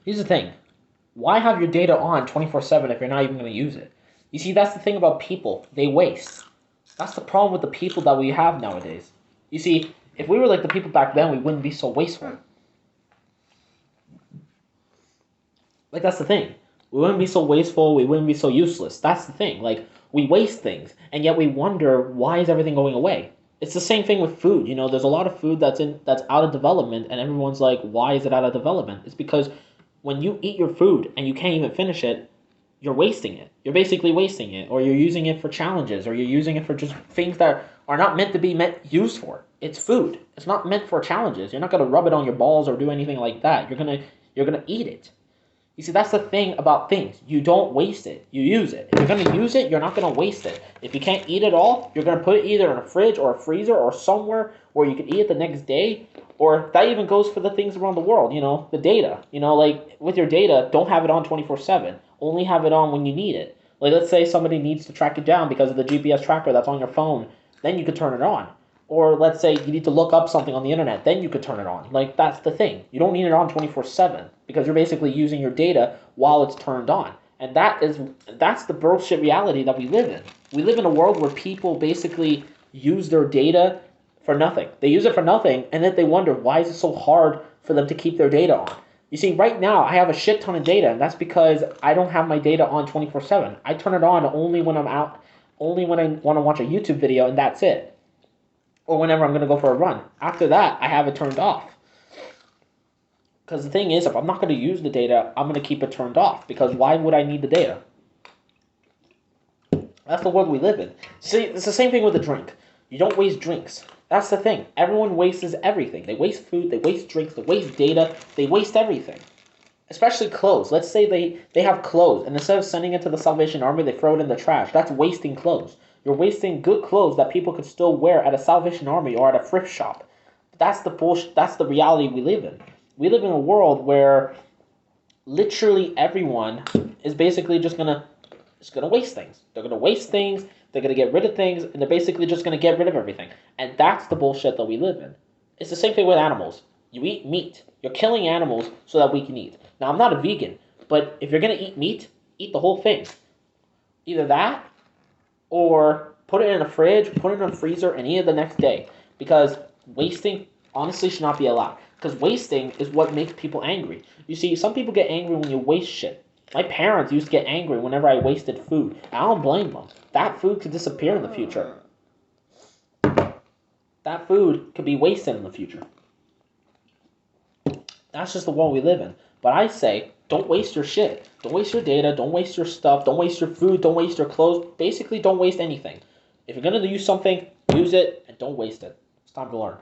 Here's the thing. Why have your data on 24/7 if you're not even going to use it? You see, that's the thing about people. They waste. That's the problem with the people that we have nowadays. You see, if we were like the people back then, we wouldn't be so wasteful. Like, that's the thing. We wouldn't be so wasteful. We wouldn't be so useless. That's the thing. Like, we waste things, and yet we wonder, why is everything going away? It's the same thing with food. There's a lot of food that's out of development, and everyone's like, why is it out of development? It's because when you eat your food and you can't even finish it, you're wasting it. You're basically wasting it, or you're using it for challenges, or you're using it for just things that are not meant to be used for. It's food. It's not meant for challenges. You're not gonna rub it on your balls or do anything like that. You're gonna eat it. You see, that's the thing about things. You don't waste it. You use it. If you're going to use it, you're not going to waste it. If you can't eat it all, you're going to put it either in a fridge or a freezer or somewhere where you can eat it the next day. Or that even goes for the things around the world, the data. Like with your data, don't have it on 24/7. Only have it on when you need it. Like, let's say somebody needs to track you down because of the GPS tracker that's on your phone. Then you could turn it on. Or let's say you need to look up something on the internet, then you could turn it on. Like, that's the thing. You don't need it on 24/7 because you're basically using your data while it's turned on. And that's the bullshit reality that we live in. We live in a world where people basically use their data for nothing. They use it for nothing, and then they wonder, why is it so hard for them to keep their data on? You see, right now I have a shit ton of data, and that's because I don't have my data on 24/7. I turn it on only when I'm out, only when I want to watch a YouTube video, and that's it. Or whenever I'm going to go for a run. After that, I have it turned off. Because the thing is, if I'm not going to use the data, I'm going to keep it turned off. Because why would I need the data? That's the world we live in. See, it's the same thing with a drink. You don't waste drinks. That's the thing. Everyone wastes everything. They waste food, they waste drinks, they waste data, they waste everything. Especially clothes. Let's say they have clothes, and instead of sending it to the Salvation Army, they throw it in the trash. That's wasting clothes. You're wasting good clothes that people could still wear at a Salvation Army or at a thrift shop. That's the bullshit. That's the reality we live in. We live in a world where literally everyone is basically just gonna waste things. They're gonna waste things. They're gonna get rid of things, and they're basically just gonna get rid of everything. And that's the bullshit that we live in. It's the same thing with animals. You eat meat. You're killing animals so that we can eat. Now, I'm not a vegan, but if you're gonna eat meat, eat the whole thing. Either that, or put it in a fridge, put it in a freezer, and eat it the next day. Because wasting, honestly, should not be allowed. Because wasting is what makes people angry. You see, some people get angry when you waste shit. My parents used to get angry whenever I wasted food. I don't blame them. That food could disappear in the future. That food could be wasted in the future. That's just the world we live in. But I say, don't waste your shit. Don't waste your data. Don't waste your stuff. Don't waste your food. Don't waste your clothes. Basically, don't waste anything. If you're going to use something, use it and don't waste it. It's time to learn.